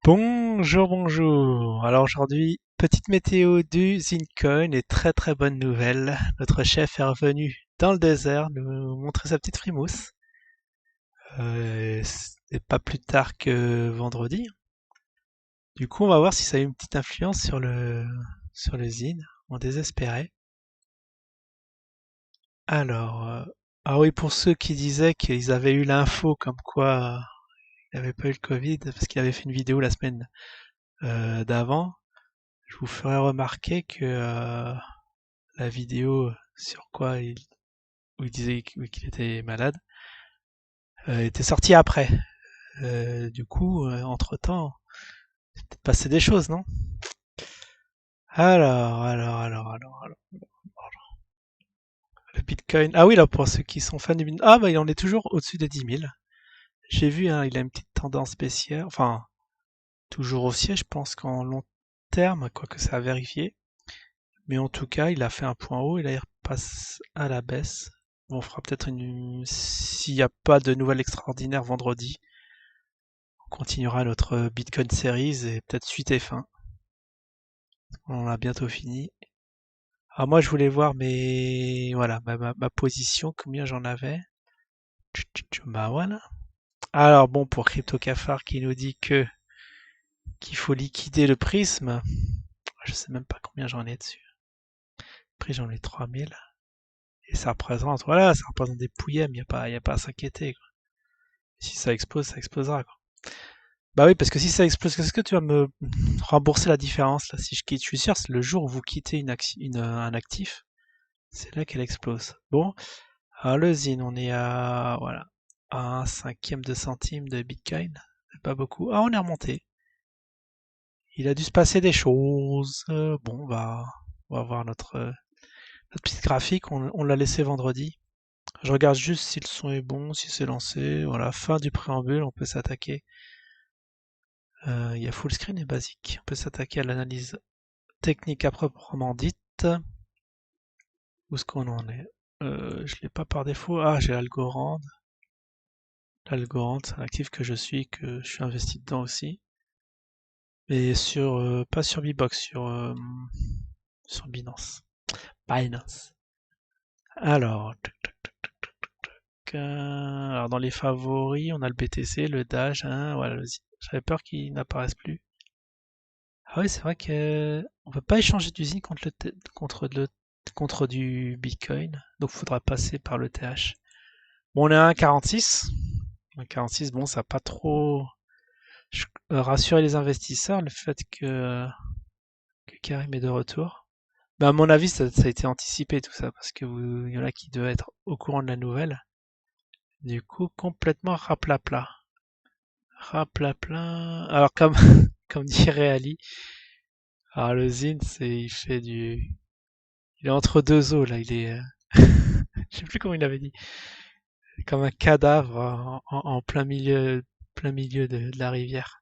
Bonjour, bonjour. Alors aujourd'hui, petite météo du Zincoin et très très bonne nouvelle. Notre chef est revenu dans le désert nous montrer sa petite frimousse. C'est pas plus tard que vendredi. Du coup, on va voir si ça a eu une petite influence sur le Zin. On désespérait. Alors, ah oui, pour ceux qui disaient qu'ils avaient eu l'info comme quoi il n'avait pas eu le Covid parce qu'il avait fait une vidéo la semaine d'avant. Je vous ferai remarquer que la vidéo sur quoi où il disait qu'il était malade était sortie après. Du coup, entre-temps, c'est peut-être passé des choses, non? Alors. Le Bitcoin. Ah oui, là, pour ceux qui sont fans du Bitcoin. Ah, bah, il en est toujours au-dessus des 10 000. J'ai vu, hein, il a une petite tendance baissière. Enfin, toujours haussier, je pense qu'en long terme, quoique ça a vérifié. Mais en tout cas, il a fait un point haut et là, il repasse à la baisse. Bon, on fera peut-être une... S'il n'y a pas de nouvelle extraordinaire vendredi, on continuera notre Bitcoin Series et peut-être suite et fin. On a bientôt fini. Alors moi, je voulais voir voilà, ma position, combien j'en avais. Bah voilà. Alors bon, pour CryptoCafard qui nous dit que qu'il faut liquider le prisme, je sais même pas combien j'en ai dessus. Après, j'en ai 3000. Et voilà, ça représente des pouillets, mais y a pas à s'inquiéter, quoi. Si ça explose, ça explosera, quoi. Bah oui, parce que si ça explose, est-ce que tu vas me rembourser la différence, là, si je quitte? Je suis sûr, c'est le jour où vous quittez un actif, c'est là qu'elle explose. Bon, alors le ZIN, on est à, voilà, à un cinquième de centime de Bitcoin. C'est pas beaucoup. Ah, on est remonté. Il a dû se passer des choses. Bon, bah, on va voir notre petite graphique. On l'a laissé vendredi. Je regarde juste si le son est bon, si c'est lancé. Voilà, fin du préambule, on peut s'attaquer. Il y a full screen et basique. On peut s'attaquer à l'analyse technique à proprement dite. Où est-ce qu'on en est? Je l'ai pas par défaut. Ah, j'ai Algorand. L'Algorand, c'est un actif que que je suis investi dedans aussi. Mais pas sur Bbox, sur Binance. Binance. Alors, alors dans les favoris, on a le BTC, le Dash, hein, voilà, j'avais peur qu'il n'apparaisse plus. Ah oui, c'est vrai que on peut pas échanger d'usine contre du Bitcoin, donc il faudra passer par le TH. Bon, on est à 1,46. 1,46, bon, ça a pas trop rassuré les investisseurs, le fait que Karim est de retour. Mais à mon avis, ça a été anticipé tout ça, parce que il y en a qui devaient être au courant de la nouvelle. Du coup, complètement raplapla. Raplapla. Alors, comme, comme dirait Ali, alors le Zin, il est entre deux eaux, là, je sais plus comment il avait dit, comme un cadavre en plein milieu de la rivière.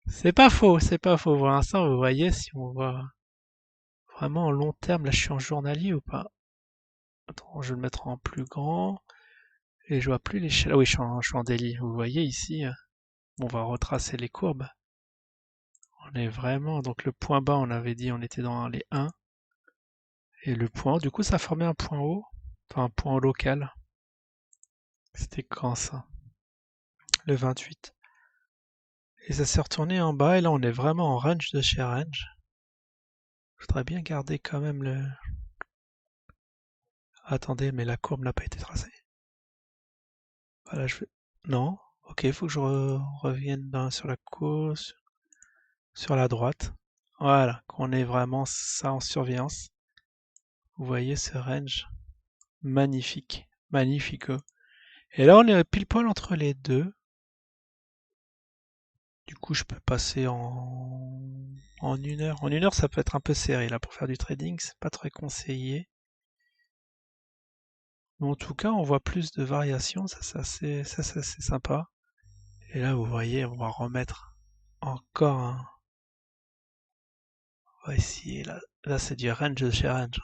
C'est pas faux, c'est pas faux. Pour l'instant, vous voyez, si on voit vraiment en long terme, là, je suis en journalier ou pas? Attends, je vais le mettre en plus grand, et je vois plus l'échelle. Ah oui, je suis en daily. Vous voyez ici, on va retracer les courbes. On est vraiment, donc le point bas, on avait dit, on était dans les 1. Et le point haut, du coup, ça a formé un point haut, enfin un point haut local. C'était quand ça? Le 28. Et ça s'est retourné en bas, et là, on est vraiment en range de chez range. Je voudrais bien garder quand même le... Attendez, mais la courbe n'a pas été tracée. Voilà, je vais... Non. Ok, il faut que je revienne sur la courbe, sur la droite. Voilà, qu'on ait vraiment ça en surveillance. Vous voyez ce range? Magnifique. Magnifico. Et là, on est pile poil entre les deux. Du coup, je peux passer en 1 heure. En 1 heure, ça peut être un peu serré là pour faire du trading, c'est pas très conseillé. Mais en tout cas, on voit plus de variations, ça, c'est assez sympa. Et là, vous voyez, on va remettre encore un. On va essayer là. Là, c'est du range de chez range.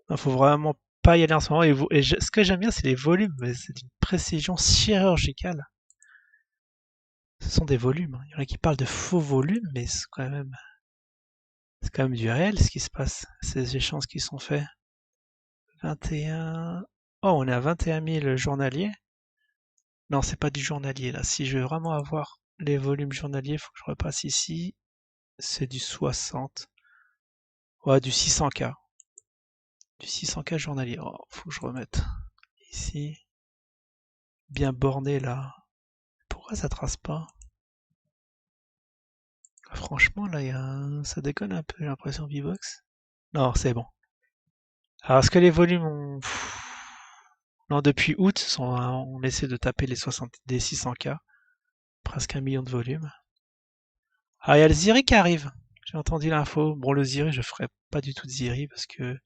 Il faut vraiment pas y aller en ce moment. Ce que j'aime bien, c'est les volumes, mais c'est d'une précision chirurgicale. Ce sont des volumes. Il y en a qui parlent de faux volumes, mais c'est quand même du réel ce qui se passe, ces échanges qui sont faits. 21. Oh, on est à 21 000 journaliers. Non, c'est pas du journalier là. Si je veux vraiment avoir les volumes journaliers, il faut que je repasse ici. C'est du 60. Ouais, du 600K. Du 600K journalier. Oh, faut que je remette ici. Bien borné là. Pourquoi ça trace pas? Franchement, là, ça déconne un peu, j'ai l'impression, V-Box. Non, c'est bon. Alors, est-ce que les volumes ont... Non, depuis août, on essaie de taper les 60, des 600K. Presque 1 million de volumes. Ah, il y a le Ziri qui arrive. J'ai entendu l'info. Bon, le Ziri, je ferai pas du tout de Ziri parce que...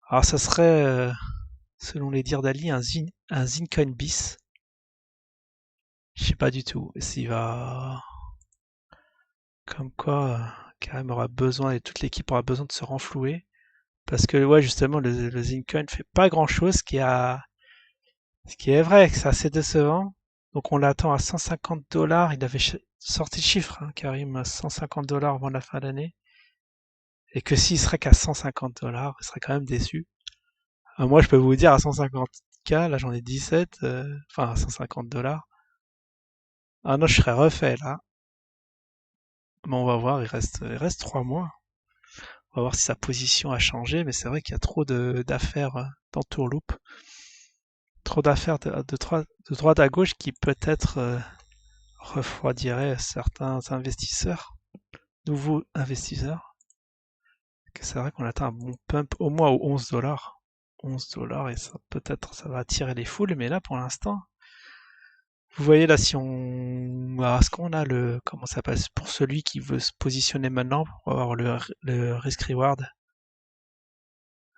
Alors, ça serait, selon les dires d'Ali, un Zincoin bis. Je sais pas du tout s'il va... Comme quoi, Karim aura besoin, et toute l'équipe aura besoin de se renflouer. Parce que, ouais, justement, le Zincoin fait pas grand-chose, ce qui est vrai, que c'est assez décevant. Donc, on l'attend à 150 dollars. Il avait sorti le chiffre, hein, Karim, à 150 dollars avant la fin de l'année. Et que s'il serait qu'à 150 dollars, il serait quand même déçu. Moi, je peux vous dire, à 150K, là, j'en ai 17, enfin, à 150 dollars. Ah non, je serais refait, là. Mais on va voir, il reste 3 mois. On va voir si sa position a changé, mais c'est vrai qu'il y a trop d'affaires dans Tourloupe. Trop d'affaires de droite à gauche qui peut-être refroidiraient certains investisseurs, nouveaux investisseurs. C'est vrai qu'on atteint un bon pump au moins aux 11 dollars. 11 dollars et ça peut-être ça va attirer les foules, mais là pour l'instant, vous voyez là si on... Alors, est-ce qu'on a le... Comment ça passe? Pour celui qui veut se positionner maintenant pour avoir le risk reward.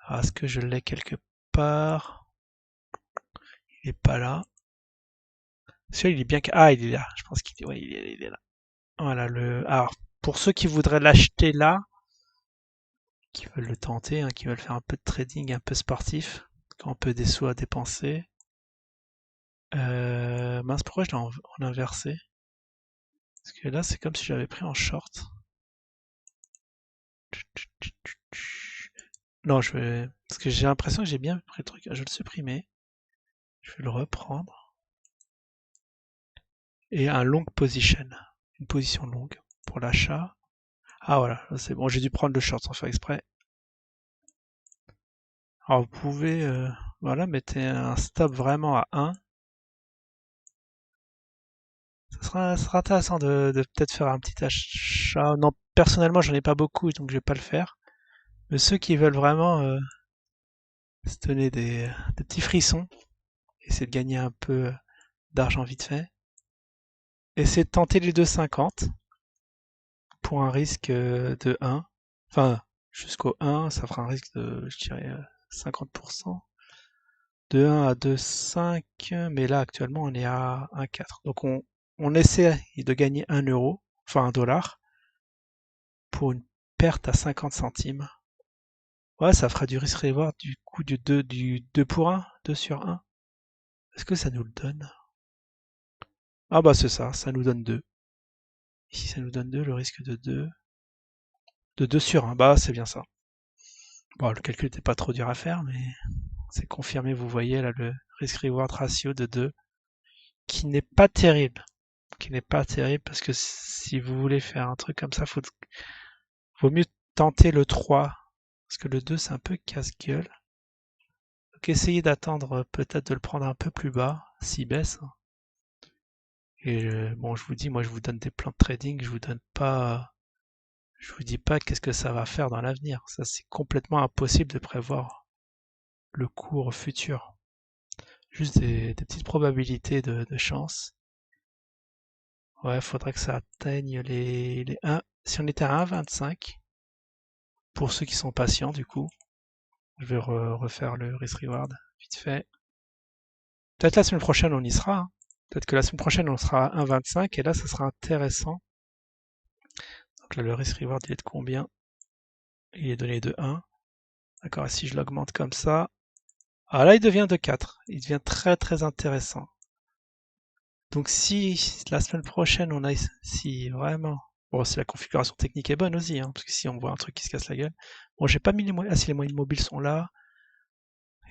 Alors, est-ce que je l'ai quelque part? Il est pas là. Celui-là, il est bien... Ah, il est là. Je pense qu'il est... Ouais, il est là. Voilà, Alors, pour ceux qui voudraient l'acheter là, qui veulent le tenter, hein, qui veulent faire un peu de trading, un peu sportif, qui ont un peu des sous à dépenser. Mince, pourquoi je l'ai en inversé? Parce que là, c'est comme si j'avais pris en short. Non, parce que j'ai l'impression que j'ai bien pris le truc. Je vais le supprimer. Je vais le reprendre. Et un long position. Une position longue pour l'achat. Ah voilà, c'est bon, j'ai dû prendre le short sans faire exprès. Alors vous pouvez, voilà, mettez un stop vraiment à 1. Ça sera intéressant de peut-être faire un petit achat. Non, personnellement, j'en ai pas beaucoup, donc je vais pas le faire. Mais ceux qui veulent vraiment se donner des petits frissons, essayer de gagner un peu d'argent vite fait, essayer de tenter les 2,50 pour un risque de 1. Enfin, jusqu'au 1, ça fera un risque de, je dirais, 50%. De 1 à 2,5, mais là actuellement on est à 1,4. Donc on essaie de gagner 1 euro, enfin 1 dollar, pour une perte à 50 centimes. Ouais, ça fera du risk reward du coup du 2 pour 1, 2 sur 1. Est-ce que ça nous le donne? Ah bah c'est ça nous donne 2. Ici ça nous donne 2, le risque de 2. De 2 sur 1, bah c'est bien ça. Bon, le calcul n'était pas trop dur à faire, mais c'est confirmé, vous voyez là le risk reward ratio de 2, qui n'est pas terrible. Qui n'est pas terrible parce que si vous voulez faire un truc comme ça, vaut mieux tenter le 3, parce que le 2 c'est un peu casse-gueule. Donc essayez d'attendre peut-être de le prendre un peu plus bas, s'il baisse. Et bon, je vous dis, moi je vous donne des plans de trading, je vous dis pas qu'est-ce que ça va faire dans l'avenir. Ça c'est complètement impossible de prévoir le cours futur. Juste des petites probabilités de chance. Ouais, faudrait que ça atteigne les 1. Si on était à 1,25, pour ceux qui sont patients du coup, je vais refaire le risk reward vite fait. Peut-être la semaine prochaine on y sera, hein. Peut-être que la semaine prochaine on sera à 1,25 et là ça sera intéressant. Donc là le risk reward il est de combien? Il est donné de 1. D'accord, et si je l'augmente comme ça, ah là il devient de 4. Il devient très très intéressant. Donc si la semaine prochaine on a, si vraiment, bon si la configuration technique est bonne aussi, hein, parce que si on voit un truc qui se casse la gueule, bon j'ai pas mis les moyens, ah si les moyens mobiles sont là,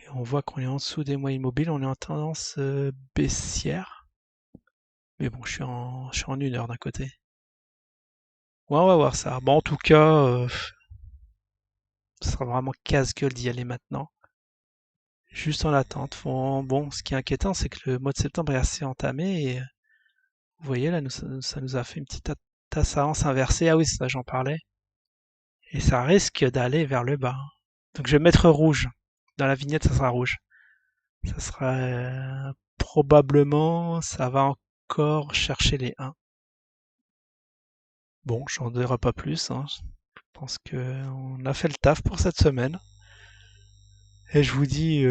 et on voit qu'on est en dessous des moyens mobiles, on est en tendance baissière, mais bon je suis en 1 heure d'un côté. Ouais on va voir ça. Bon en tout cas, ce sera vraiment casse-gueule d'y aller maintenant. Juste en attente. Bon, ce qui est inquiétant, c'est que le mois de septembre est assez entamé et vous voyez là, ça nous a fait une petite ascendance inversée. Ah oui, ça j'en parlais. Et ça risque d'aller vers le bas. Donc je vais mettre rouge. Dans la vignette, ça sera rouge. Ça sera probablement, ça va encore chercher les 1. Bon, j'en dirai pas plus, hein. Je pense que on a fait le taf pour cette semaine. Et je vous dis,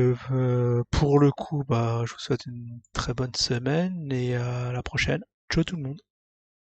pour le coup, bah, je vous souhaite une très bonne semaine et à la prochaine. Ciao tout le monde.